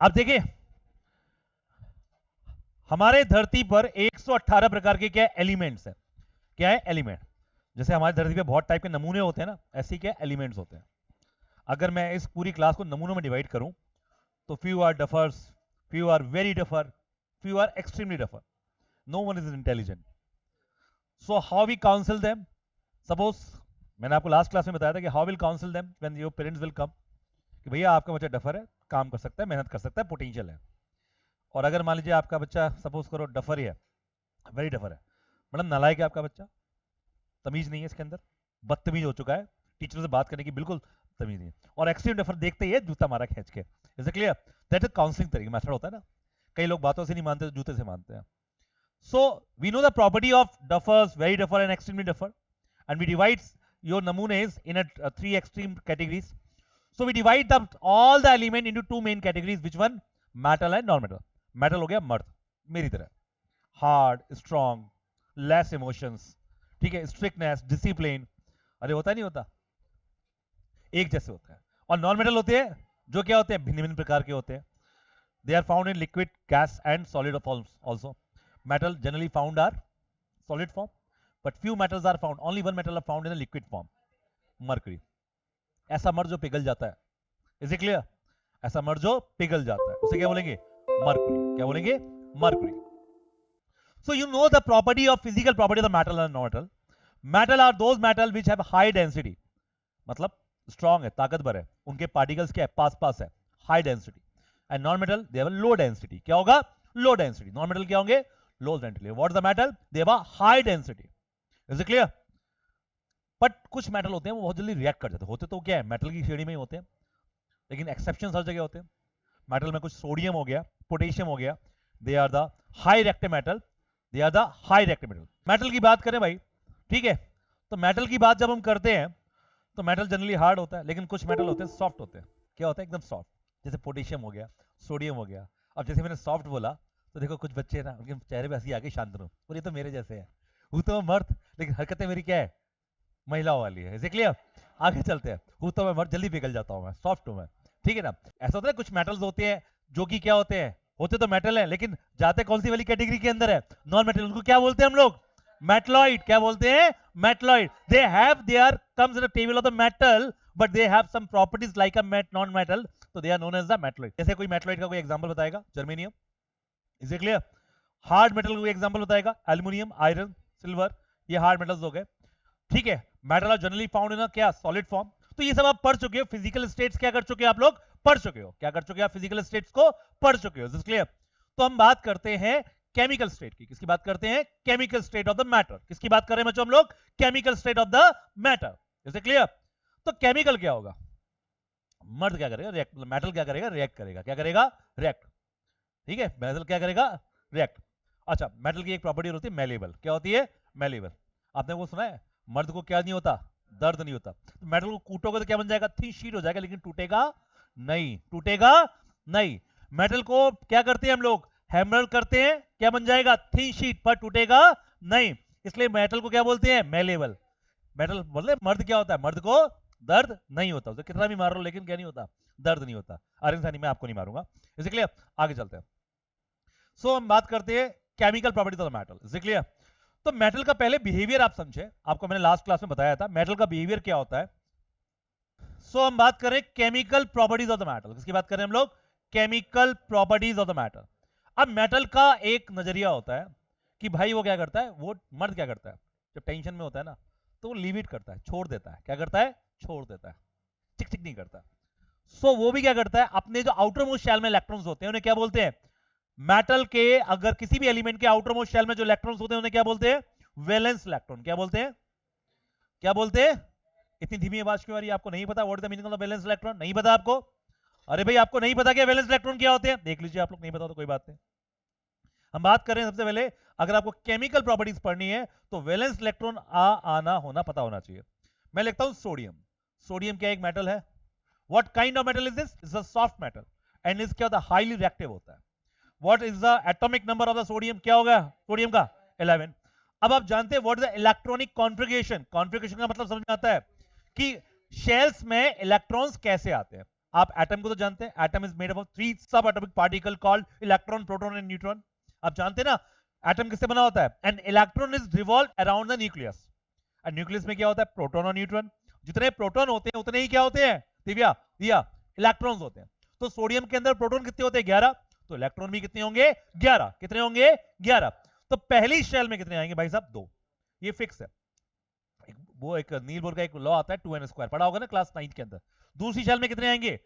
अब देखिए हमारे धरती पर 118 प्रकार के क्या एलिमेंट्स है, क्या है एलिमेंट। जैसे हमारी धरती पे बहुत टाइप के नमूने होते हैं ना, ऐसे क्या एलिमेंट्स होते हैं। अगर मैं इस पूरी क्लास को नमूनों में डिवाइड करूं तो few are duffers, few are very duffer, few are extremely duffer, no one is intelligent. So how we counsel them, suppose मैंने आपको लास्ट क्लास में बताया था कि how will counsel them when your parents will come, कि भैया आपका बच्चा डफर है, काम कर सकता है, मेहनत कर सकता है, पोटेंशियल है। और अगर मान लीजिए आपका बच्चा सपोज करो डफर ही है, वेरी डफर है, मतलब नालायक है आपका बच्चा, तमीज नहीं है इसके अंदर, बदतमीज हो चुका है, टीचर से बात करने की बिल्कुल तमीज नहीं है, और एक्सट्रीम डफर देखते ही है जूता मारा खींच के। Is it clear? That is counselling तरीका मेथड होता है ना। कई लोग बातों से नहीं मानते, जूते से मानते हैं। So we know the property of duffers, very duffer and extremely duffer, and we divide your namunas in three extreme categories. So we divide all the element into two main categories. Which one? Metal and non-metal. Metal हो गया मर्द, मेरी तरह, hard, strong, less emotions, ठीक है, strictness, discipline, अरे होता नहीं होता, एक जैसे होते हैं। और नॉन मेटल होते हैं जो क्या होते हैं, भिन्न भिन्न प्रकार के होते हैं। They are found in liquid, gas and solid forms also. Metal generally found are solid form, but few metals are found, only one metal are found in a liquid form, mercury. ऐसा मर्द जो पिघल जाता है, is it clear? ऐसा मर्द जो पिघल जाता है उसे क्या बोलेंगे, मर्क्यूरी। क्या बोलेंगे, mercury. So you know the property of physical property of the metal and non-metal. Metal are those metal which have high density, मतलब strong है, ताकतवर है, उनके particles क्या है, पास है, high density. And non-metal they have a low density. क्या होगा, low density. Non-metal क्या होंगे, low density. What is the metal? They have a high density. Is it clear? But कुछ मेटल होते हैं वो बहुत जल्दी रिएक्ट कर जाते हैं, होते तो क्या है मेटल की श्रेणी में ही होते हैं, लेकिन एक्सेप्शन हर जगह होते हैं। मेटल में कुछ सोडियम हो गया, पोटेशियम हो गया, they are the high reactive metal, they are the high reactive metal. Metal की बात करें भाई, ठीक है, तो मेटल की बात जब हम करते हैं तो मेटल जनरली हार्ड होता है, लेकिन कुछ मेटल होते हैं सॉफ्ट होते हैं। क्या होता है, एकदम सॉफ्ट, जैसे पोटेशियम हो गया, सोडियम हो गया। अब जैसे मैंने सॉफ्ट बोला तो देखो कुछ बच्चे ना उनके चेहरे पे हंसी आके शांत रहो, और ये तो मेरे जैसे है, हूं तो मर्द लेकिन हरकतें मेरी क्या है, महिलाओं वाली है। इसे क्लियर? आगे चलते हैं। हूं तो मैं मर्द, जल्दी पिघल जाता हूं मैं, सॉफ्ट हूं मैं, ठीक है ना। ऐसा होता है कुछ मेटल्स होते हैं जो कि क्या होते हैं, होते तो मेटल है लेकिन जाते कौन सी वाली कैटेगरी के अंदर है, नॉन मेटल। उनको क्या बोलते हैं हम लोग, मेटलॉइड। क्या बोलते हैं, metalloid. They have there comes in the table of the metal but they have some properties like a non metal, तो they are known as the metalloid. जैसे कोई मेटलॉइड का कोई एग्जांपल बताएगा, germanium. Is it clear? Hard metal का कोई example बताएगा, aluminium, iron, silver, ये हार्ड मेटल्स हो गए, ठीक है। Metal are generally found in क्या, सॉलिड फॉर्म। तो ये सब आप पढ़ चुके हो, फिजिकल स्टेट्स क्या कर चुके हो आप लोग, पढ़ चुके हो। क्या कर चुके हो आप, फिजिकल स्टेट्स को पढ़ चुके हो। Is clear? तो हम बात करते हैं केमिकल स्टेट की। किसकी बात करते हैं, chemical state of the matter. किसकी बात कर रहे हैं बच्चों हम लोग, chemical state of the matter. Is it clear? तो केमिकल क्या होगा, मर्द क्या करेगा, रिएक्ट, मेटल क्या करेगा, रिएक्ट करेगा। क्या करेगा, रिएक्ट, ठीक है। मेटल क्या करेगा, रिएक्ट। अच्छा, मेटल की एक प्रॉपर्टी होती है मेलेबल। क्या होती है, मेलेबल। आपने वो सुना है, मर्द को क्या नहीं होता, दर्द नहीं होता। तो मेटल को कूटोगे तो क्या बन जाएगा, थिन शीट हो जाएगा, लेकिन टूटेगा नहीं, टूटेगा नहीं। मेटल को क्या करते हैं हम लोग, हैमर करते हैं, क्या बन जाएगा, थिन शीट, पर टूटेगा नहीं। इसलिए मेटल को क्या बोलते हैं, मेलेबल। मेटल बोलते मर्द क्या होता है, मर्द को दर्द नहीं होता, उसे कितना भी मार लो लेकिन क्या नहीं होता, दर्द नहीं होता। आर्यन सानी मैं आपको नहीं मारूंगा। इसलिए आगे चलते हैं। सो हम बात करते हैं chemical properties of metal. Is clear? तो मेटल का पहले बिहेवियर आप समझे, आपको मैंने लास्ट क्लास में बताया था मेटल का बिहेवियर क्या होता है। सो हम बात करें chemical properties of the metal. किसकी बात करें हम लोग, chemical properties of the metal. अब मेटल का एक नजरिया होता है कि भाई वो क्या करता है, वो मर्द क्या करता है, जब टेंशन में होता है ना तो वो लीव इट करता है, छोड़ देता है। क्या करता है, छोड़ देता है, चिक चिक नहीं करता। सो वो भी क्या करता है, अपने जो आउटर मोस्ट शेल में इलेक्ट्रॉन्स होते हैं उन्हें क्या बोलते हैं, मेटल के अगर किसी भी एलिमेंट के आउटर मोस्ट शेल में जो इलेक्ट्रॉन्स होते हैं उन्हें क्या बोलते हैं, वैलेंस इलेक्ट्रॉन। क्या बोलते हैं, क्या बोलते हैं। इतनी धीमी आवाज क्यों आ रही है, आपको नहीं पता what is the meaning of the valence electron, नहीं पता आपको। अरे भाई आपको नहीं पता क्या वैलेंस इलेक्ट्रॉन क्या होते हैं, देख लीजिए आप लोग, नहीं पता तो कोई बात नहीं। हम बात कर रहे हैं सबसे पहले, अगर आपको केमिकल प्रॉपर्टीज पढ़नी है तो वैलेंस इलेक्ट्रॉन आना होना पता होना चाहिए। मैं लिखता हूं सोडियम। सोडियम क्या एक मेटल है, what kind of metal is this, is a soft metal and is क्या होता है, हाईली रिएक्टिव होता है। What is the atomic number of the sodium, क्या होगा सोडियम का, 11। अब आप जानते हैं what is the electronic configuration. Configuration का मतलब समझ में आता है कि शेल्स में इलेक्ट्रॉन्स कैसे आते हैं। आप एटम को तो जानते हैं, atom is made up of 3 सब atomic particle called electron, proton and neutron. आप जानते हैं ना एटम किससे बना होता है? An electron is revolve around the nucleus. और न्यूक्लियस में क्या होता है? प्रोटॉन और न्यूट्रॉन। जितने प्रोटॉन होते हैं उतने ही क्या होते हैं दिव्या? दिया इलेक्ट्रॉन्स होते हैं। तो सोडियम के अंदर प्रोटॉन कितने होते हैं? 11। तो इलेक्ट्रॉन भी कितने होंगे? 11। कितने होंगे? 11। तो पहली शेल में कितने आएंगे भाई साहब? 2। ये फिक्स है। वो एक नील बोर का एक लॉ आता है 2n² पढ़ा होगा ना क्लास 9 के अंदर। दूसरी शेल में कितने आएंगे?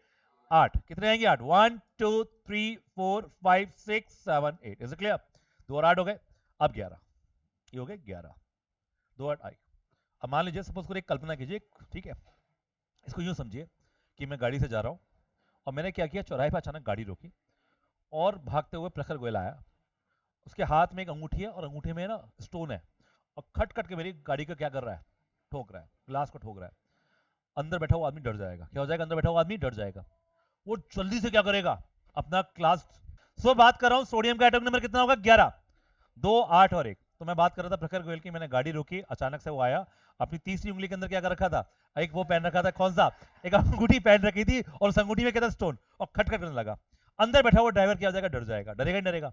8। कितने आएंगे? 8। 1 2 3 4 5 6 7 8। Is it clear? 2 और 8 हो गए, अब 11। ये हो गए 11। 2 8 आई। अब मान लीजिए सपोज करो, एक कल्पना कीजिए, ठीक है, इसको यूं समझिए कि मैं गाड़ी से जा रहा हूं और मैंने क्या किया, चौराहे पर अचानक गाड़ी रोकी और भागते हुए प्रखर गोयल आया। उसके हाथ में एक अंगूठी है और अंगूठे में ना स्टोन है और खट खट के मेरी गाड़ी का क्या कर रहा है? ठोक रहा है, ग्लास को ठोक रहा है। अंदर बैठा हुआ आदमी डर जाएगा। क्या हो जाएगा? अंदर बैठा हुआ आदमी डर जाएगा। वो जल्दी से क्या करेगा? अपना क्लास। सो बात कर रहा हूं सोडियम का एटॉमिक नंबर कितना होगा? 11। 2 8 और 1। तो मैं बात कर रहा था प्रखर गोयल की, मैंने गाड़ी रोकी, अचानक से वो आया, अपनी तीसरी उंगली के अंदर क्या कर रखा था? एक वो पहन रखा था, कौन सा? एक अंगूठी पहन रखी थी और उस अंगूठी में क्या था? स्टोन। और खटखट करने लगा। अंदर बैठा हुआ ड्राइवर क्या हो जाएगा? डर जाएगा। डरेगा ही डरेगा।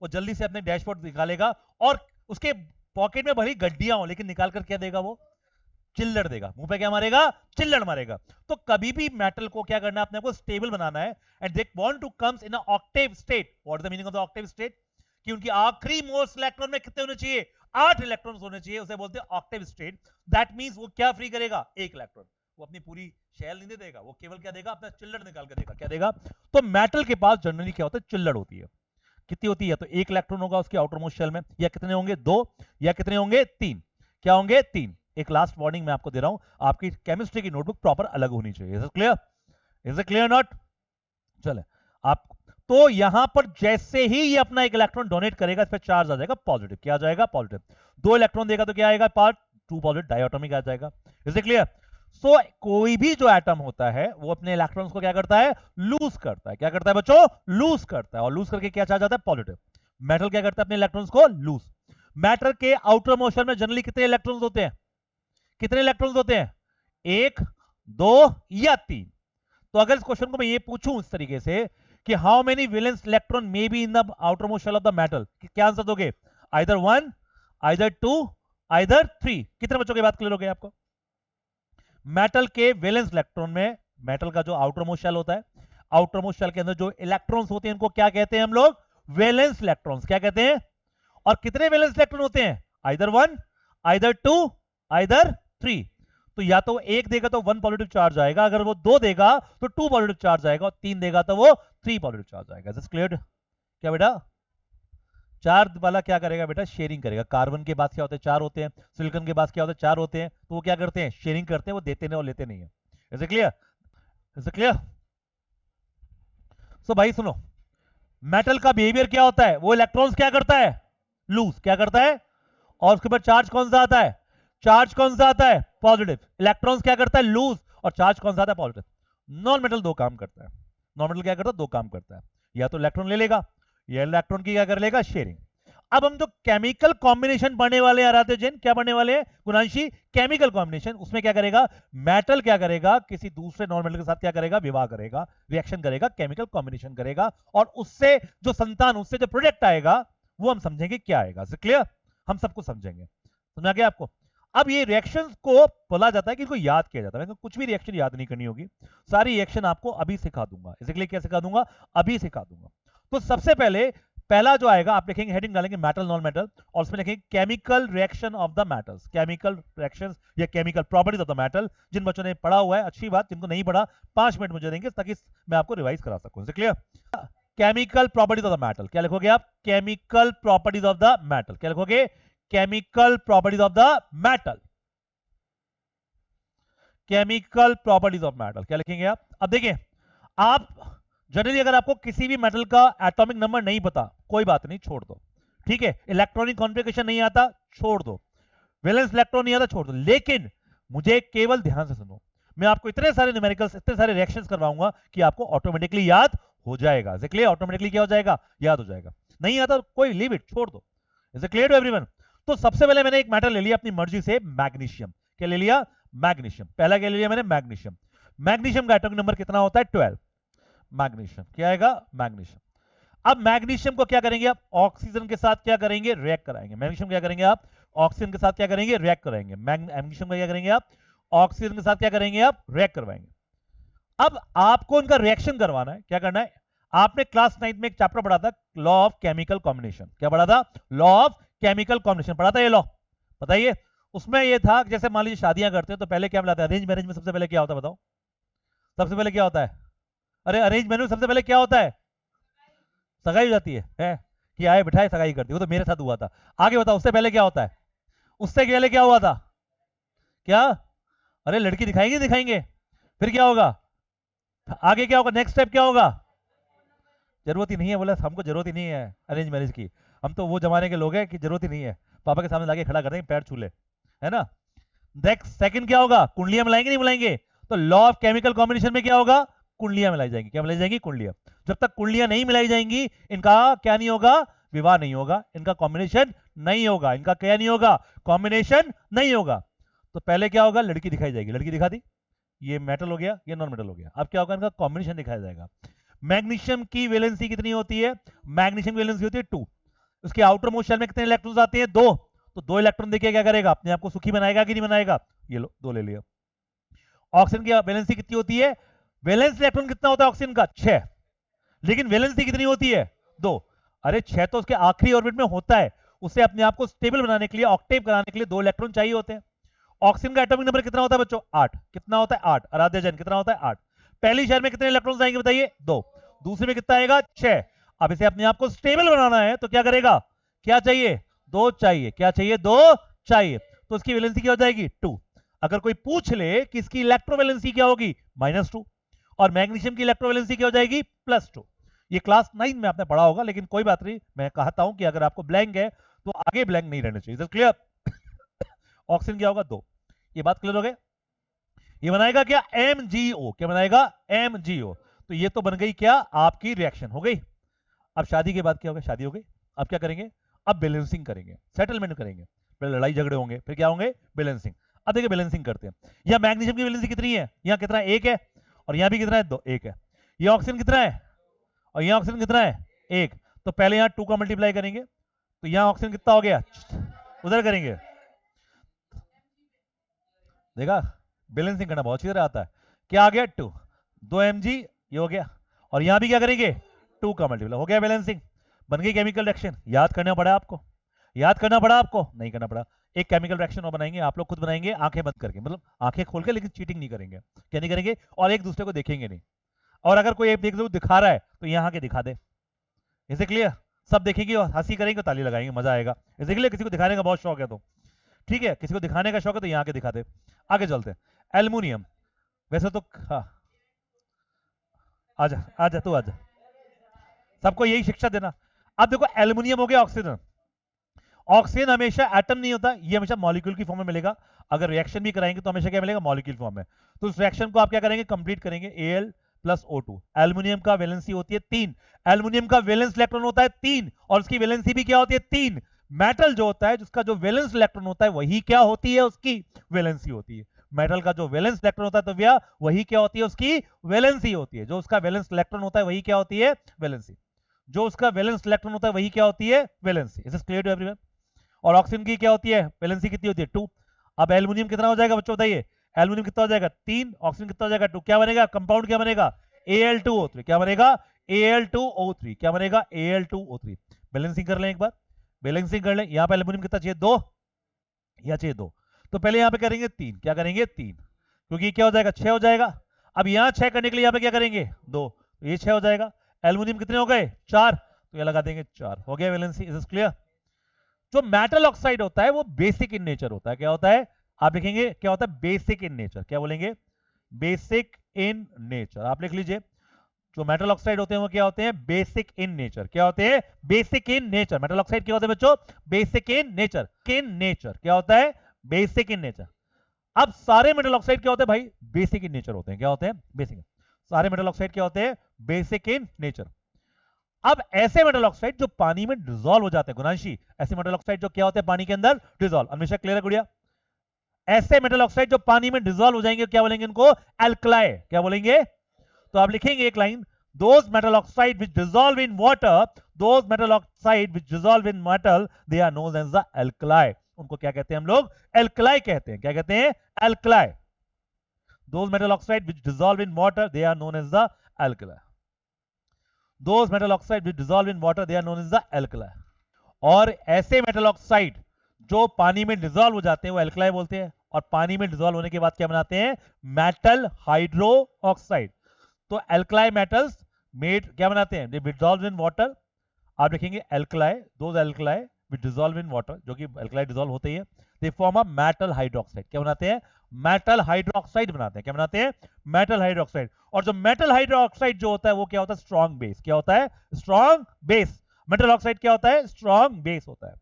वो जल्दी से अपने डैशबोर्ड निकालेगा और उसके पॉकेट में भली गड्डियां हो लेकिन निकाल कर क्या देगा? वो चिल्लड़ देगा। मुंह पे क्या मारेगा? चिल्लड़ मारेगा। तो कभी भी मेटल को क्या करना है? अपने को स्टेबल बनाना है। And they want to comes in octave state. What is the meaning of the octave state? कि उनकी आखिरी मोस्ट इलेक्ट्रॉन में कितने होने चाहिए? 8 इलेक्ट्रॉन्स होने चाहिए। उसे बोलते हैं ऑक्टेव स्टेट। दैट मींस वो क्या फ्री करेगा? 1 इलेक्ट्रॉन। वो अपनी पूरी शेल नहीं देगा, वो केवल क्या देगा? अपना चिल्लड़ निकाल कर देगा। क्या देगा? तो मेटल के पास जनरली क्या होता है? चिल्लड़ होती है। कितनी होती है? तो 1 इलेक्ट्रॉन होगा उसके आउटर मोस्ट शेल में, या कितने होंगे? 2, या कितने होंगे? 3। क्या होंगे? 3। एक लास्ट वार्निंग मैं आपको दे रहा हूं, आपकी केमिस्ट्री की नोटबुक प्रॉपर अलग होनी चाहिए। Is it clear? Is it clear not? चले आप। तो यहां पर जैसे ही ये अपना 1 इलेक्ट्रॉन डोनेट करेगा, इस पर चार्ज आ जाएगा पॉजिटिव। क्या आ जाएगा? पॉजिटिव। 2 इलेक्ट्रॉन देगा तो क्या आएगा? पार्ट 2 पॉजिटिव डायटोमिक आ जाएगा। Is it clear? सो कोई भी जो एटम होता है वो अपने इलेक्ट्रॉन्स को क्या करता है? लूज करता है। क्या करता है बच्चों? लूज करता है। और लूज करके क्या चार्ज आता है? पॉजिटिव। मेटल क्या करता है? अपने इलेक्ट्रॉन्स को लूज। मैटर के आउटर मोशन में जनरली कितने इलेक्ट्रॉन्स होते हैं? कितने इलेक्ट्रॉन्स होते हैं? 1 2 या 3। तो अगर इस क्वेश्चन को मैं ये पूछूं इस तरीके से कि how many valence electron may be in the outermost shell of the metal, क्या आंसर दोगे? Either 1, either 2, either 3। कितने बच्चों की बात क्लियर हो गई आपको? मेटल के वैलेंस इलेक्ट्रॉन में, मेटल का जो आउटर मोस्ट शेल होता है, आउटर मोस्ट शेल के अंदर जो इलेक्ट्रॉन्स होते हैं इनको क्या कहते हैं हम लोग? Valence electrons. क्या कहते हैं? और कितने वैलेंस इलेक्ट्रॉन होते हैं? Either 1, either 2, either 3। तो या तो 1 देगा तो 1 पॉजिटिव चार्ज आएगा, अगर वो 2 देगा तो 2 पॉजिटिव चार्ज आएगा, और 3 देगा तो वो 3 पॉजिटिव चार्ज आएगा। Is clear? क्या बेटा? 4 वाला क्या करेगा बेटा? शेयरिंग करेगा। कार्बन के बाद क्या होते हैं? 4 होते हैं। सिलिकॉन के बाद क्या होते हैं? 4 होते हैं। तो वो क्या करते हैं? शेयरिंग करते हैं। वो देते नहीं और लेते नहीं है। Is clear? Is clear? So भाई सुनो, मेटल का बिहेवियर क्या होता है? वो इलेक्ट्रॉन्स क्या करता है? लूज। क्या करता है? और उसके बाद चार्ज कौन सा आता है? चार्ज कौन सा आता है? पॉजिटिव। इलेक्ट्रॉन्स क्या करता है? लूज। और चार्ज कौन सा आता है? पॉजिटिव। नॉन मेटल 2 काम करता है। नॉन मेटल क्या करता है? 2 काम करता है। या तो इलेक्ट्रॉन ले लेगा, या इलेक्ट्रॉन की क्या कर लेगा? शेयरिंग। अब हम जो केमिकल कॉम्बिनेशन पढ़ने वाले हैं आराध्य जैन, क्या पढ़ने वाले हैं गुणांशी? Chemical combination. उसमें क्या करेगा? मेटल क्या करेगा? किसी दूसरे नॉन मेटल के साथ क्या करेगा? विवाह करेगा, रिएक्शन करेगा, केमिकल कॉम्बिनेशन करेगा, और उससे जो संतान, उससे जो प्रोडक्ट आएगा वो हम समझेंगे क्या आएगा। क्लियर? हम सबको समझेंगे। समझ आ गया आपको? अब ये रिएक्शंस को बोला जाता है कि इनको याद किया जाता है। कुछ भी रिएक्शन याद नहीं करनी होगी, सारी रिएक्शन आपको अभी सिखा दूंगा। इसलिए क्या सिखा दूंगा? अभी सिखा दूंगा। तो सबसे पहले पहला जो आएगा, आप लिखेंगे, हेडिंग डालेंगे मेटल नॉन मेटल, और उसमें लिखेंगे chemical reaction of the metals. Chemical reactions या chemical properties of the metal. जिन बच्चों ने पढ़ा हुआ है अच्छी बात, जिनको नहीं पढ़ा 5 मिनट मुझे देंगे ताकि मैं आपको रिवाइज करा सकूं। Clear? Chemical properties of the metal. क्या लिखोगे आप? Chemical properties of the metal. क्या लिखोगे? Chemical properties of the metal. Chemical properties of metal क्या लिखेंगे आप? अब देखिए, आप जनरली अगर आपको किसी भी मेटल का एटॉमिक नंबर नहीं पता, कोई बात नहीं, छोड़ दो। ठीक है? इलेक्ट्रॉनिक कॉन्फ़िगरेशन नहीं आता, छोड़ दो। वैलेंस इलेक्ट्रॉन नहीं आता, छोड़ दो। लेकिन मुझे केवल ध्यान से सुनो, मैं आपको इतने सारे न्यूमेरिकल्स, इतने सारे रिएक्शंस करवाऊंगा कि आपको ऑटोमेटिकली याद हो जाएगा। Is clear? ऑटोमेटिकली क्या हो जाएगा? याद हो जाएगा। नहीं आता तो कोई लीव इट, छोड़ दो। Is clear to everyone? तो सबसे पहले मैंने एक मेटल ले लिया अपनी मर्जी से, मैग्नीशियम। क्या ले लिया? मैग्नीशियम। पहला क्या ले लिया मैंने? मैग्नीशियम। मैग्नीशियम का एटॉमिक नंबर कितना होता है? 12। मैग्नीशियम क्या आएगा? मैग्नीशियम। अब मैग्नीशियम को क्या करेंगे आप? ऑक्सीजन के साथ क्या करेंगे? रिएक्ट कराएंगे। मैग्नीशियम क्या करेंगे आप? ऑक्सीजन के साथ क्या करेंगे? रिएक्ट कराएंगे। मैग्नीशियम का क्या करेंगे आप? ऑक्सीजन के साथ क्या करेंगे आप? रिएक्ट करवाएंगे। अब आपको उनका रिएक्शन करवाना है। क्या करना है? आपने क्लास 9 में एक चैप्टर पढ़ा था, लॉ ऑफ केमिकल कॉम्बिनेशन। क्या पढ़ा था? लॉ ऑफ केमिकल कॉम्बिनेशन पढ़ा था। ये लॉ बताइए। उसमें ये था कि जैसे मान लीजिए शादियां करते हैं तो पहले क्या मिलाते हैं? अरेंज मैरिज में सबसे पहले क्या होता है बताओ? सबसे पहले क्या होता है? अरे अरेंज मैरिज में सबसे पहले क्या होता है? सगाई हो जाती है? कि आए बिठाए सगाई करती है। वो तो मेरे साथ हुआ था। आगे बताओ, उससे पहले क्या होता है? उससे पहले क्या हुआ था? क्या? अरे लड़की दिखाएंगे दिखाएंगे, फिर क्या होगा? आगे क्या होगा? नेक्स्ट स्टेप क्या होगा? जरूरत ही नहीं है। बोला हमको जरूरत ही नहीं है अरेंज मैरिज की। हम तो वो जमाने के लोग हैं कि जरूरत ही नहीं है। पापा के सामने लाके खड़ा कर देंगे, पैर छू ले, है ना? नेक्स्ट सेकंड क्या होगा? कुंडलियां मिलाएंगे नहीं मिलाएंगे? तो लॉ ऑफ केमिकल कॉम्बिनेशन में क्या होगा? कुंडलियां मिलाई जाएंगी। क्या मिलाई जाएंगी? कुंडलियां। जब तक कुंडलियां नहीं मिलाई जाएंगी इनका क्या नहीं होगा? विवाह नहीं होगा, इनका कॉम्बिनेशन नहीं होगा। इनका क्या नहीं होगा? कॉम्बिनेशन नहीं होगा। तो पहले क्या होगा? लड़की दिखाई जाएगी। लड़की दिखा दी, ये मेटल हो गया, ये नॉन मेटल हो गया। अब क्या होगा? इनका कॉम्बिनेशन दिखाया जाएगा। मैग्नीशियम की वैलेंसी कितनी होती है? मैग्नीशियम की वैलेंसी होती है 2। उसके आउटर मोस्ट शेल में कितने इलेक्ट्रॉन्स आते हैं? 2। तो 2 इलेक्ट्रॉन देके क्या करेगा? अपने आप को सुखी बनाएगा कि नहीं बनाएगा? ये लो 2 ले लिया। ऑक्सीजन की वैलेंसी कितनी होती है? वैलेंस इलेक्ट्रॉन कितना होता है ऑक्सीजन का? 6। लेकिन वैलेंसी कितनी होती है? 2। अरे 6 तो उसके आखिरी ऑर्बिट में होता है। उसे अपने आप को स्टेबल बनाने के लिए, ऑक्टेव कराने के लिए 2 इलेक्ट्रॉन चाहिए होते हैं। ऑक्सीजन का एटॉमिक नंबर कितना होता है बच्चों? 8। कितना होता है? 8। आराध्य जैन कितना होता है? 8। पहली शेयर में कितने इलेक्ट्रॉन्स आएंगे बताइए? 2। दूसरे में कितना आएगा? 6। अब इसे अपने आप को स्टेबल बनाना है तो क्या करेगा? क्या चाहिए? 2 चाहिए। क्या चाहिए? 2 चाहिए। तो उसकी वैलेंसी क्या हो जाएगी? 2। अगर कोई पूछ ले कि इसकी इलेक्ट्रोवैलेंसी क्या होगी? -2। और मैग्नीशियम की इलेक्ट्रोवैलेंसी क्या हो जाएगी? +2। ये क्लास 9 में आपने पढ़ा होगा, लेकिन कोई बात नहीं, मैं कहता हूं कि अगर आपको ब्लैंक है तो आगे ब्लैंक नहीं रहना चाहिए। क्लियर? ऑक्सीजन क्या होगा? 2। ये बात क्लियर हो गई? ये बनाएगा क्या? MgO। क्या बनाएगा? MgO। तो ये तो बन गई क्या? आपकी रिएक्शन हो गई। अब शादी के बाद क्या होगा? शादी हो गई। अब क्या करेंगे? अब बैलेंसिंग करेंगे, सेटलमेंट करेंगे। पहले लड़ाई झगड़े होंगे, फिर क्या होंगे? बैलेंसिंग। अब देखिए बैलेंसिंग करते हैं। यह मैग्नीशियम की बैलेंसिंग कितनी है? यहां कितना है? 1 है। और यहां भी कितना है? 2। 1 है। ये ऑक्सीजन कितना है? और यहां ऑक्सीजन कितना है? 1। तो पहले यहां 2 का मल्टीप्लाई करेंगे, तो यहां ऑक्सीजन कितना हो गया? उधर करेंगे। देखा, बैलेंसिंग करना बहुत अच्छी तरह आता है। क्या आ गया? 2। 2 mg ये हो गया। और यहां भी क्या करेंगे? 2 का मल्टीप्लाई हो गया। बैलेंसिंग बन गई। केमिकल रिएक्शन याद करना पड़ा आपको? याद करना पड़ा आपको? नहीं करना पड़ा। एक केमिकल रिएक्शन और बनाएंगे, आप लोग खुद बनाएंगे आंखें बंद करके, मतलब आंखें खोल के, लेकिन चीटिंग नहीं करेंगे। क्या नहीं करेंगे? और एक दूसरे को देखेंगे नहीं। और अगर कोई एक दूसरे को दिखा रहा है तो यहाँ के दिखा दे। इसे क्लियर? सब देखेंगे और हंसी करेंगे, ताली लगाएंगे, मजा आएगा। इसे क्लियर? किसी को दिखाने का बहुत शौक है तो ठीक है, किसी को दिखाने का शौक है तो यहाँ के दिखा दे। आगे चलते हैं। एल्युमिनियम, वैसे तो हाँ, आजा आजा तू आजा, सबको यही शिक्षा देना। अब देखो एल्युमिनियम हो गया ऑक्सीजन। ऑक्सीजन हमेशा एटम नहीं होता, ये हमेशा मॉलिक्यूल की फॉर्म में मिलेगा। अगर रिएक्शन भी कराएंगे तो हमेशा क्या मिलेगा? मॉलिक्यूल फॉर्म में। तो उस रिएक्शन को आप क्या करेंगे? कंप्लीट करेंगे। Al + O2। एल्युमिनियम का वैलेंसी होती है 3। एल्युमिनियम का वैलेंस इलेक्ट्रॉन होता है 3, और उसकी वैलेंसी भी क्या होती है? 3। मेटल जो होता है, जिसका जो वैलेंस इलेक्ट्रॉन होता है, वही क्या होती है? उसकी वैलेंसी होती है। मेटल का जो वैलेंस इलेक्ट्रॉन होता है तो भैया वही क्या होती है? उसकी वैलेंसी होती है। जो उसका वैलेंस इलेक्ट्रॉन होता है वही क्या होती है? वैलेंसी। जो उसका वैलेंस इलेक्ट्रॉन होता है वही क्या होती है? Valency. Is it clear to everyone? और ऑक्सीजन की क्या होती है? वैलेंसी कितनी होती है? 2। अब एल्युमिनियम कितना हो जाएगा बच्चों बताइए? एल्युमिनियम कितना हो जाएगा? 3। ऑक्सीजन कितना हो जाएगा? 2। क्या बनेगा? कंपाउंड क्या बनेगा? Al2O3। क्या बनेगा? Al2O3। क्या बनेगा? Al2O3। बैलेंसिंग कर लें एक बार, बैलेंसिंग कर लें। यहां पे एल्युमिनियम कितना चाहिए? 2। या चाहिए 2। तो पहले यहां पे करेंगे 3। क्या करेंगे? 3, क्योंकि क्या हो जाएगा? 6 हो जाएगा। अब यहां 6 करने के लिए यहां पे क्या करेंगे? 2। तो ये 6 हो जाएगा। एल्युमिनियम कितने हो गए? 4। तो ये लगा देंगे 4। हो गया वैलेंसी। Is it clear? जो मेटल ऑक्साइड होता है वो बेसिक इन नेचर होता है। क्या होता है? आप लिखेंगे क्या होता है? Basic in nature. क्या बोलेंगे? Basic in nature. आप लिख लीजिए, जो मेटल ऑक्साइड होते हैं वो क्या होते हैं? Basic in nature. क्या होते हैं? Basic in nature. Metal oxide क्या होते हैं बच्चों? Basic in nature. In nature क्या होता है? Basic in nature. अब सारे मेटल ऑक्साइड क्या होते हैं भाई? बेसिक इन नेचर होते हैं। क्या होते हैं? बेसिक। सारे मेटल ऑक्साइड क्या होते हैं? Basic in nature. अब ऐसे मेटल ऑक्साइड जो पानी में डिसॉल्व हो जाते हैं, गुणांशी, ऐसे मेटल ऑक्साइड जो क्या होते हैं? पानी के अंदर डिसॉल्व। हमेशा क्लियर है गुड़िया? ऐसे मेटल ऑक्साइड जो पानी में डिसॉल्व हो जाएंगे क्या बोलेंगे इनको? एल्कलाई। क्या बोलेंगे? तो आप लिखेंगे एक line, those metal oxide which dissolve in water, those metal oxide which dissolve in metal, they are known as the alkali. उनको क्या कहते हैं हम लोग? एल्कलाई कहते हैं। क्या कहते हैं? Alkali. those metal oxide which dissolve in water, they are known as the alkali. those metal oxide which dissolve in water, they are known as the alkali. और ऐसे मेटल ऑक्साइड जो पानी में डिसॉल्व हो जाते हैं वो एल्कलाई बोलते हैं, और पानी में डिसॉल्व होने के बाद क्या बनाते हैं? Metal hydro oxide. तो एल्कलाई मेटल्स मेड क्या बनाते हैं? दे डिसॉल्व इन वाटर। आप लिखेंगे alkali, those alkali which dissolve in water, जो कि एल्कलाई डिसॉल्व होते ही है, दे फॉर्म अ मेटल हाइड्रोक्साइड। क्या बनाते हैं? मेटल हाइड्रोक्साइड बनाते हैं। क्या बनाते हैं? Metal hydroxide. और जो मेटल हाइड्रोक्साइड जो होता है वो क्या होता है? Strong base. क्या होता है? Strong base. मेटल ऑक्साइड क्या होता है? स्ट्रॉन्ग बेस होता है।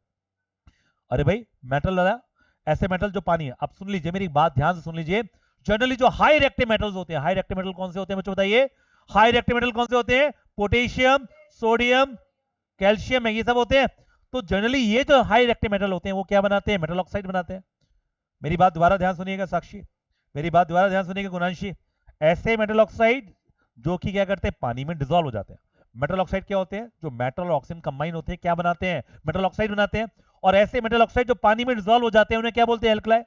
अरे भाई मेटल वाला ऐसे मेटल जो पानी है, अब सुन लीजिए मेरी बात ध्यान से सुन लीजिए। जनरली जो हाई रिएक्टिव मेटल्स होते हैं, हाई रिएक्टिव मेटल कौन से होते हैं बच्चों बताइए? हाई रिएक्टिव मेटल कौन से होते हैं? पोटेशियम, सोडियम, कैल्शियम है, ये सब होते हैं। तो जनरली ये जो हाई रिएक्टिव मेटल होते हैं वो क्या बनाते हैं? मेटल ऑक्साइड बनाते हैं। मेरी बात दोबारा ध्यान सुनिएगा साक्षी, मेरी बात दोबारा ध्यान सुनिएगा गुणांशी। ऐसे मेटल ऑक्साइड जो कि क्या करते हैं? पानी में डिसॉल्व हो जाते हैं। मेटल ऑक्साइड क्या होते हैं? जो मेटल और ऑक्सीजन कंबाइन होते हैं क्या बनाते हैं? मेटल ऑक्साइड बनाते हैं। और ऐसे मेटल ऑक्साइड जो पानी में डिसॉल्व हो जाते हैं उन्हें क्या बोलते हैं? एल्कलाई।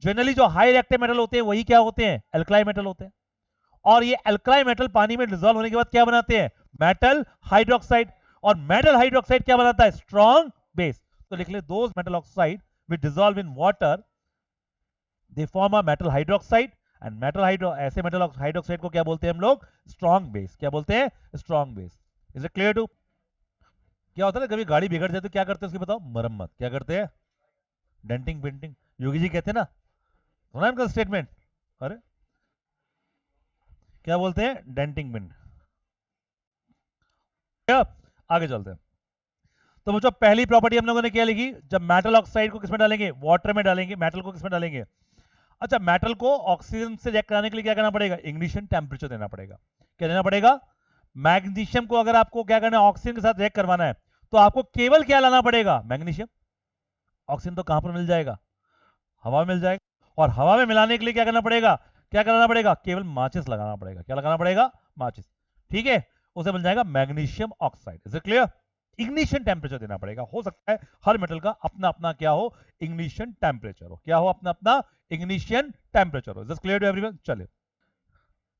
जनरली जो हाई रिएक्टिव मेटल होते हैं वही क्या होते हैं? एल्कलाई मेटल होते हैं। और ये एल्कलाई मेटल पानी में डिसॉल्व होने के बाद क्या बनाते हैं? Metal hydroxide. और मेटल हाइड्रोक्साइड क्या बनाता है? Strong base. तो लिख ले, those metal oxide which dissolve in water, they form a metal hydroxide. And metal ऐसे मेटल हाइड्रोक्साइड को क्या बोलते हैं हम लोग? Strong base. क्या बोलते हैं? Strong base. Is it clear to? क्या होता है ना, कभी गाड़ी बिगड़ जाए तो क्या करते हैं उसकी बताओ? मरम्मत। क्या करते हैं? Denting painting. योगी जी कहते हैं ना, सुना इनका स्टेटमेंट? अरे क्या बोलते हैं? Denting paint. आगे चलते हैं। तो बच्चों पहली प्रॉपर्टी हम लोगों ने क्या लिखी? जब मेटल ऑक्साइड को किसमें डालेंगे? वाटर में डालेंगे। मेटल को किसमें डालेंगे? अच्छा, मेटल को ऑक्सीजन से रिएक्ट कराने के लिए क्या करना पड़ेगा? इग्निशन टेम्परेचर देना पड़ेगा। क्या देना पड़ेगा? मैग्नीशियम को अगर आपको क्या करना है? ऑक्सीजन के साथ रिएक्ट करवाना है तो आपको केवल क्या लाना पड़ेगा? मैग्नीशियम। ऑक्सीजन तो कहां पर मिल जाएगा? हवा में मिल जाएगा। और हवा में मिलाने के लिए क्या करना पड़ेगा? क्या कराना पड़ेगा? केवल माचिस लगाना पड़ेगा। क्या लगाना पड़ेगा? माचिस। ठीक है, उसे मिल जाएगा magnesium oxide. Is it clear? Ignition temperature देना पड़ेगा। हो सकता है हर मेटल का अपना अपना क्या हो? इग्निशन टेम्परेचर हो। क्या हो? अपना अपना इग्निशन टेम्परेचर हो। Is this clear to everyone? चलिए,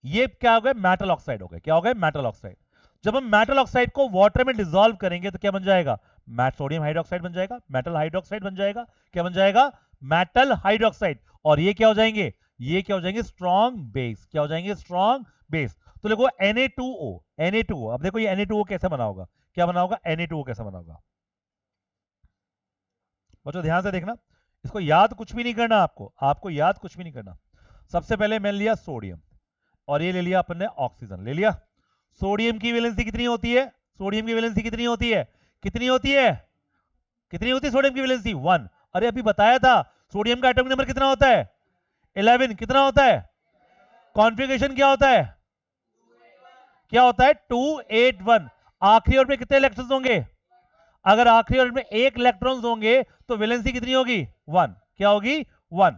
ये क्या हो गया? मेटल ऑक्साइड हो गया। क्या हो गया? Metal oxide. जब हम मेटल ऑक्साइड को वाटर में डिसॉल्व करेंगे तो क्या बन जाएगा? सोडियम हाइड्रोक्साइड बन जाएगा, मेटल हाइड्रोक्साइड बन जाएगा। क्या बन जाएगा? Metal hydroxide. और ये क्या हो जाएंगे? ये क्या हो जाएंगे? Strong base. क्या हो जाएंगे? Strong base. तो देखो Na2O, Na2O। अब देखो ये Na2O कैसे बना होगा? क्या बना होगा? Na2O कैसे बना होगा? बच्चों ध्यान से देखना, इसको याद कुछ भी नहीं करना आपको, आपको याद कुछ भी नहीं करना। सबसे पहले मैंने लिया सोडियम, और ये ले लिया अपन ने ऑक्सीजन। ले लिया। सोडियम की वैलेंसी कितनी होती है? सोडियम की वैलेंसी कितनी होती है? कितनी होती है? कितनी होती है सोडियम की वैलेंसी? 1। अरे अभी बताया था, सोडियम का एटॉमिक नंबर कितना होता है? 11। कितना होता है? कॉन्फ़िगरेशन क्या होता है? क्या होता है? 281। आखिरी ओर में कितने इलेक्ट्रॉन्स होंगे? अगर आखिरी ओर में एक इलेक्ट्रॉन्स होंगे तो वैलेंसी कितनी होगी? 1। क्या होगी? 1।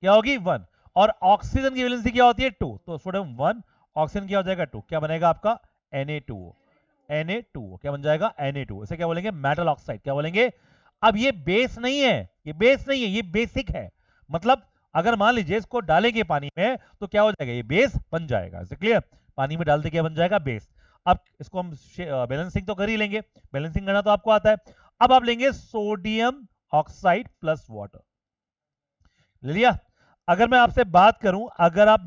क्या होगी? 1। और ऑक्सीजन की वैलेंसी क्या होती है? 2। तो सोडियम 1, ऑक्सीजन क्या हो जाएगा? 2। क्या बनेगा आपका? Na2O। Na2O क्या बन जाएगा? Na2O। इसे क्या बोलेंगे? Metal oxide. क्या बोलेंगे? अब ये बेस नहीं है, ये बेस नहीं है, ये बेसिक है। मतलब अगर मान लीजिए इसको डालेंगे पानी में तो क्या हो जाएगा? ये बेस बन जाएगा। इसे क्लियर? पानी में डालते क्या बन जाएगा? बेस। अब इसको हम बैलेंसिंग तो कर ही लेंगे, बैलेंसिंग करना तो आपको आता है। अब आप लेंगे सोडियम ऑक्साइड प्लस वाटर। ले लिया। अगर मैं आपसे बात करूं, अगर आप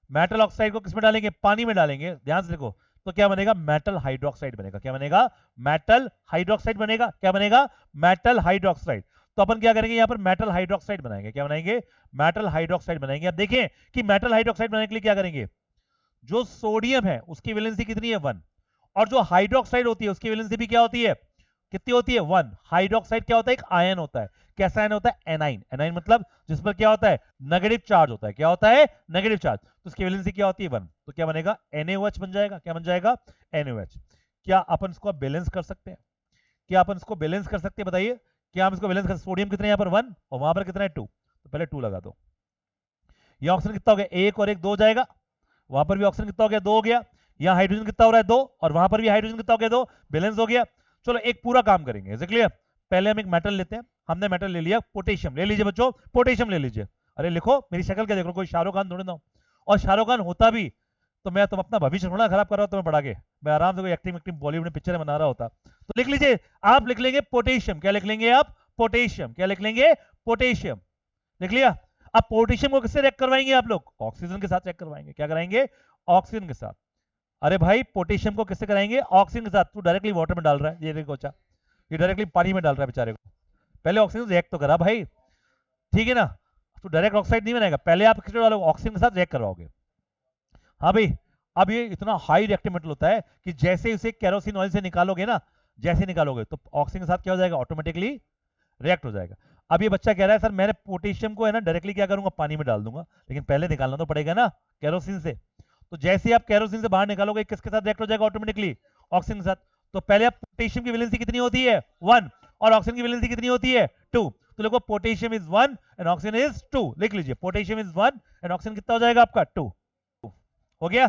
मेटल ऑक्साइड को किसमें डालेंगे? पानी में डालेंगे। ध्यान से देखो, तो क्या बनेगा? मेटल हाइड्रोक्साइड बनेगा। क्या बनेगा? मेटल हाइड्रोक्साइड बनेगा। क्या बनेगा? Metal hydroxide. तो अपन क्या करेंगे? यहां पर मेटल हाइड्रोक्साइड बनाएंगे। क्या बनाएंगे? मेटल हाइड्रोक्साइड बनाएंगे। अब देखें कि मेटल हाइड्रोक्साइड बनाने के लिए क्या करेंगे? जो सोडियम है उसकी वैलेंसी कितनी है? 1। और जो हाइड्रोक्साइड होती है उसकी वैलेंसी भी क्या होती है? कितनी होती है? 1। हाइड्रोक्साइड क्या होता है? एक आयन होता है। कैसा आयन होता है? एनाइन। एनाइन मतलब जिस पर क्या होता है? नेगेटिव चार्ज होता है। क्या होता है? Negative charge. तो उसकी वैलेंसी क्या होती है? 1। तो क्या बनेगा? NaOH बन जाएगा। क्या बन जाएगा? NaOH। क्या अपन इसको बैलेंस कर सकते हैं? क्या अपन इसको बैलेंस कर सकते हैं? बताइए, क्या हम इसको बैलेंस कर, सोडियम कितना है यहाँ पर 1 और वहां पर कितना है 2, तो पहले 2 लगा दो। ये ऑक्सीजन कितना हो गया, 1 और 1 2 जाएगा, वहां पर भी ऑक्सीजन कितना हो गया 2 हो गया, यहाँ हाइड्रोजन कितना हो रहा है 2 और वहां पर भी हाइड्रोजन कितना हो गया 2, बैलेंस हो गया। चलो एक पूरा काम करेंगे, इज क्लियर। पहले हम एक मेटल लेते हैं, हमने मेटल ले लिया, पोटेशियम ले लीजिए बच्चों, पोटेशियम ले लीजिए। अरे लिखो, मेरी शक्ल क्या देख रहे हो, कोई शाहरुख खान थोड़ी ना हो। और शाहरुख खान होता भी तो मैं तुम अपना भविष्य थोड़ा खराब कर रहा हूं तुम्हें पढ़ा के, मैं आराम से कोई एक्टिंग एक्टिंग बॉलीवुड में पिक्चर बना रहा होता। तो लिख लीजिए, आप लिख लेंगे पोटेशियम, क्या लिख लेंगे आप, पोटेशियम, क्या लिख लेंगे, पोटेशियम, लिख लिया। अब पोटेशियम को किससे रिएक्ट करवाएंगे आप लोग, ऑक्सीजन के साथ रिएक्ट करवाएंगे, क्या कराएंगे, ऑक्सीजन के साथ। अरे भाई पोटेशियम को किससे कराएंगे, ऑक्सीजन के साथ, तू डायरेक्टली वाटर में डाल रहा है, ये देखो अच्छा, ये डायरेक्टली पानी में डाल रहा है बेचारे को, पहले ऑक्सीजन रिएक्ट तो करा भाई, ठीक है ना। तो डायरेक्ट ऑक्साइड नहीं बनाएगा, पहले आप किससे डालोगे, ऑक्सीजन के साथ रिएक्ट करवाओगे। हाँ भाई, अब ये इतना हाई रिएक्टिव मेटल होता है कि जैसे ही उसे केरोसिन ऑयल से निकालोगे ना, जैसे निकालोगे तो ऑक्सीजन के साथ क्या हो जाएगा, ऑटोमेटिकली रिएक्ट हो जाएगा। अब ये बच्चा कह रहा है सर मैंने पोटेशियम को है ना डायरेक्टली क्या करूंगा, पानी में डाल दूंगा, लेकिन पहले निकालना तो पड़ेगा ना केरोसिन से। तो जैसे ही आप केरोसिन से बाहर निकालोगे किसके साथ रिएक्ट हो जाएगा ऑटोमेटिकली, ऑक्सीजन के साथ। तो पहले आप पोटेशियम की वैलेंसी कितनी होती है 1 और ऑक्सीजन की वैलेंसी कितनी होती है 2, तो देखो potassium is 1 and oxygen is 2, लिख लीजिए पोटेशियम इज 1 एंड ऑक्सीजन कितना हो जाएगा आपका 2, हो गया।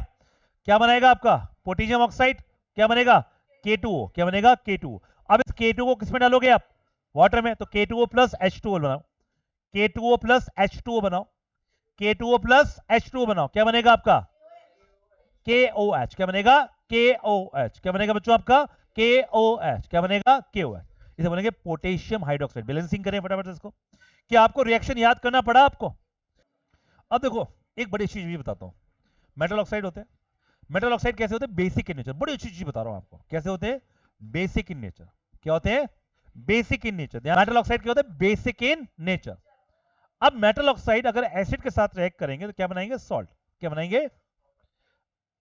क्या बनाएगा आपका पोटेशियम ऑक्साइड, क्या बनेगा K2O, क्या बनेगा K2O। अब इस K2O को किसमें डालोगे आप, वाटर में, तो K2O प्लस H2O बनाओ, K2O प्लस H2O बनाओ, K2O प्लस H2O बनाओ, क्या बनेगा आपका KOH, क्या बनेगा KOH, क्या बनेगा बच्चों आपका KOH, क्या बनेगा KOH, इसे बोलेंगे पोटेशियम हाइड्रोक्साइड। बैलेंसिंग करें फटाफट इसको, क्या आपको रिएक्शन याद करना पड़ा आपको। अब देखो एक बड़ी चीज भी बताता हूं, मेटल ऑक्साइड होते हैं, मेटल ऑक्साइड कैसे होते हैं, बेसिक इन नेचर, बड़ी अच्छी चीज बता रहा हूं आपको, कैसे होते हैं बेसिक इन नेचर, क्या होते हैं basic in nature. Metal oxide क्या होते हैं, बेसिक इन नेचर। अब मेटल ऑक्साइड अगर एसिड के साथ रिएक्ट करेंगे तो क्या बनाएंगे, सॉल्ट, क्या बनाएंगे।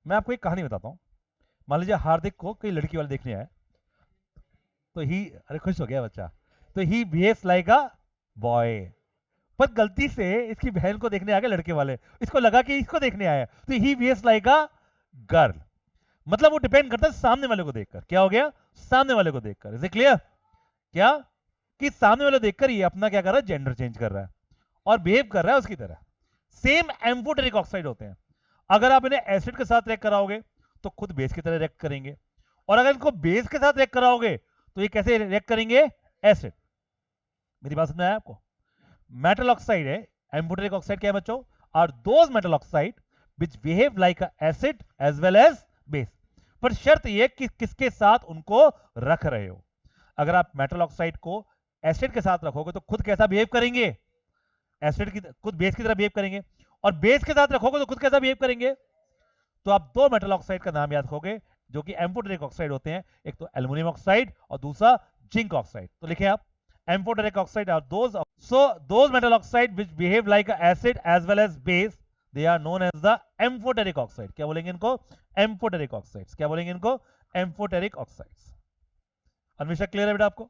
मैं आपको एक कहानी बताता हूं, मान लीजिए हार्दिक को कोई लड़की वाले देखने आए, तो ही, अरे खुश हो गया बच्चा, तो he behaves like a boy, पर गलती से इसकी बहन को देखने आ गए लड़के वाले, इसको लगा कि इसको देखने आया, तो he behaves like a girl. मतलब वो डिपेंड करता है सामने वाले को देखकर, क्या हो गया, सामने वाले को देखकर, इज इट क्लियर, क्या कि सामने वाले देखकर ये अपना क्या कर रहा है, जेंडर चेंज कर रहा है और बिहेव कर रहा है उसकी तरह। सेम एम्फोटेरिक ऑक्साइड होते हैं, अगर आप इन्हें एसिड के साथ रिएक्ट कराओगे तो खुद बेस की तरह रिएक्ट करेंगे, और अगर इनको बेस के साथ रिएक्ट कराओगे तो ये कैसे रिएक्ट करेंगे, एसिड। मेरी बात समझ आया आपको, मेटल ऑक्साइड है, एम्फोटेरिक ऑक्साइड क्या है बच्चों, are those metal oxide which behave like a acid as well as base। पर शर्त यह कि किसके साथ उनको रख रहे हो। अगर आप मेटल ऑक्साइड को एसिड के साथ रखोगे तो खुद कैसा बिहेव करेंगे, एसिड की खुद बेस की तरह बिहेव करेंगे, और बेस के साथ रखोगे तो खुद कैसा बिहेव करेंगे। तो आप दो मेटल ऑक्साइड का नाम याद रखोगे जो कि एम्फोटेरिक ऑक्साइड होते हैं, एक तो एल्युमिनियम ऑक्साइड और दूसरा जिंक ऑक्साइड। तो लिखे आप amphoteric oxide are those metal oxide which behave like a acid as well as base, they are known as the amphoteric oxide। क्या बोलेंगे इनको, amphoteric oxides, क्या बोलेंगे इनको, amphoteric oxides। अन्वेषा क्लियर है बेटा आपको।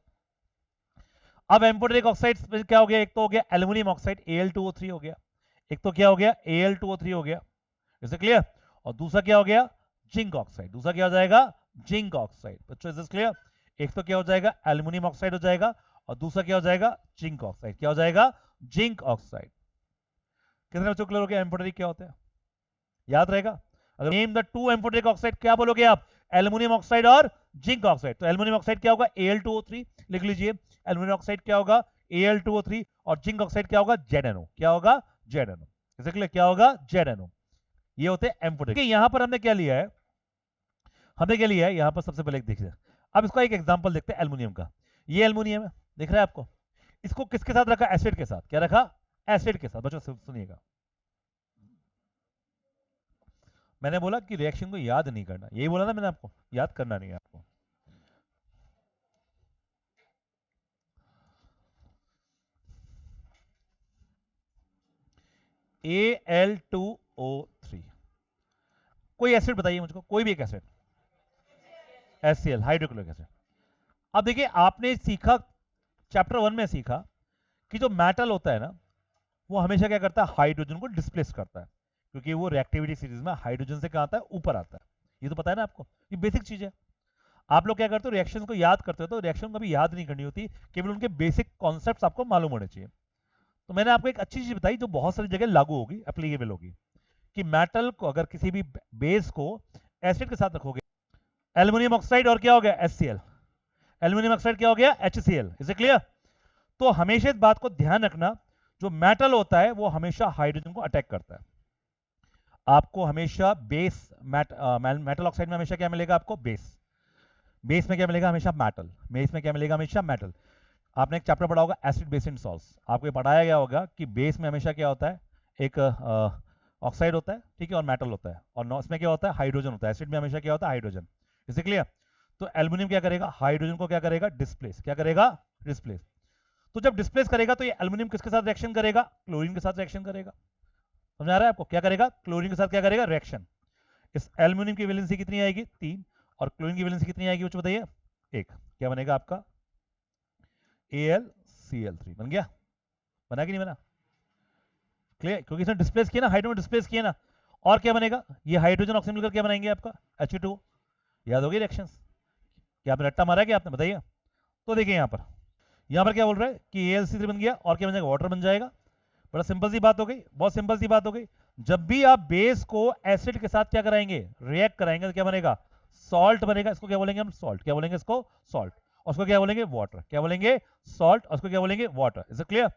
अब एम्फोटेरिक ऑक्साइड्स में क्या हो गया, एक तो हो गया एल्युमिनियम ऑक्साइड Al2O3 हो गया, एक तो क्या हो गया Al2O3 हो गया, इज क्लियर, और दूसरा क्या हो गया जिंक ऑक्साइड, दूसरा क्या हो जाएगा जिंक ऑक्साइड। बच्चों इज क्लियर, एक तो क्या हो जाएगा एल्युमिनियम ऑक्साइड हो जाएगा और दूसरा क्या हो जाएगा जिंक ऑक्साइड, क्या हो जाएगा जिंक ऑक्साइड। कितने बच्चों क्लियर हो गया एम्फोटेरिक क्या होता है, याद रहेगा। अगर name the two amphoteric oxide क्या बोलोगे आप, एल्युमिनियम ऑक्साइड और जिंक ऑक्साइड। तो एल्युमिनियम ऑक्साइड क्या होगा Al2O3, लिख लीजिए एल्युमिनियम ऑक्साइड क्या होगा Al2O3 और जिंक ऑक्साइड क्या होगा ZnO, क्या होगा ZnO, इसे क्लियर, क्या होगा ZnO। ये होते हैं एम्फोटेरिक। यहां पर हमने क्या लिया है, हमने क्या लिया है यहां पर, सबसे पहले देखिए, अब इसका एक एग्जांपल देखते हैं एल्युमिनियम का। ये एल्युमिनियम है, दिख रहा है आपको, इसको किसके साथ रखा, एसिड के साथ, क्या रखा एसिड के साथ। बच्चों सुनिएगा, मैंने बोला कि रिएक्शन को याद नहीं करना, यही बोला ना मैंने आपको, याद करना नहीं है आपको। Al2O3, कोई एसिड बताइए मुझको, कोई भी एक एसिड, HCl हाइड्रोक्लोरिक एसिड। अब देखिए आपने सीखा, चैप्टर 1 में सीखा कि जो मेटल होता है ना वो हमेशा क्या करता है, हाइड्रोजन को डिस्प्लेस करता है, क्योंकि वो रिएक्टिविटी सीरीज में हाइड्रोजन से कहां आता है, ऊपर आता है। ये तो पता है ना आपको, ये बेसिक चीज है। आप लोग क्या करते हो, रिएक्शन को याद करते हो, तो रिएक्शन को भी याद नहीं करनी होती, केवल उनके बेसिक कॉन्सेप्ट्स आपको मालूम होने चाहिए। तो मैंने आपको एक अच्छी चीज बताई जो बहुत सारी जगह लागू होगी, एप्लीकेबल होगी, कि मेटल को अगर किसी भी बेस को एसिड के साथ रखोगे, एल्युमिनियम ऑक्साइड और क्या हो गया, HCl, एल्युमिनियम ऑक्साइड क्या हो गया, HCl। Is it clear? तो हमेशा इस बात को ध्यान रखना, जो मेटल होता है वो हमेशा हाइड्रोजन को अटैक करता है। आपको हमेशा बेस मेटल ऑक्साइड में हमेशा क्या मिलेगा आपको, बेस। बेस में क्या मिलेगा, हमेशा मेटल। बेस में क्या मिलेगा, हमेशा मेटल। आपने एक चैप्टर पढ़ा होगा एसिड बेस एंड सॉल्ट्स, आपको ये पढ़ाया गया होगा कि बेस में हमेशा क्या होता है, एक ऑक्साइड होता है, ठीक है, और मेटल होता है, और इसमें क्या होता है, हाइड्रोजन होता है। एसिड में हमेशा क्या होता है, हाइड्रोजन। इसे क्लियर? तो एल्युमिनियम क्या करेगा, हाइड्रोजन को क्या करेगा, डिस्प्लेस। क्या करेगा, डिस्प्लेस। तो जब डिस्प्लेस करेगा तो ये एल्युमिनियम किसके साथ रिएक्शन करेगा, क्लोरीन के साथ रिएक्शन करेगा। समझ आ रहा है आपको, क्या करेगा, क्लोरीन के साथ क्या करेगा, रिएक्शन। इस एल्युमिनियम की वैलेंसी कितनी आएगी, 3, और क्लोरीन की वैलेंसी कितनी आएगी, कुछ बताइए, 1। क्या बनेगा आपका, AlCl3 बन गया। बना कि नहीं बना, क्लियर? क्योंकि इसने डिस्प्लेस किया ना, हाइड्रोजन डिस्प्लेस किया ना। और क्या बनेगा, ये हाइड्रोजन ऑक्सीजन मिलकर क्या बनाएंगे आपका, H2। याद होगी रिएक्शंस? क्या आपने रट्टा मारा, क्या आपने, बताइए। तो देखिए यहाँ पर क्या बोल रहा है कि AlC3 बन गया, और क्या बन जाएगा, वाटर बन जाएगा। बड़ा सिंपल सी बात हो गई, बहुत सिंपल सी बात हो गई। जब भी आप बेस को एसिड के साथ क्या कराएंगे, रिएक्ट कराएंगे, तो क्या बनेगा, सॉल्ट बनेगा। इसको क्या बोलेंगे हम, सॉल्ट। क्या बोलेंगे इसको, सॉल्ट। और उसको क्या बोलेंगे, वाटर। क्या बोलेंगे, सॉल्ट। और उसको क्या बोलेंगे, वाटर। Is it clear?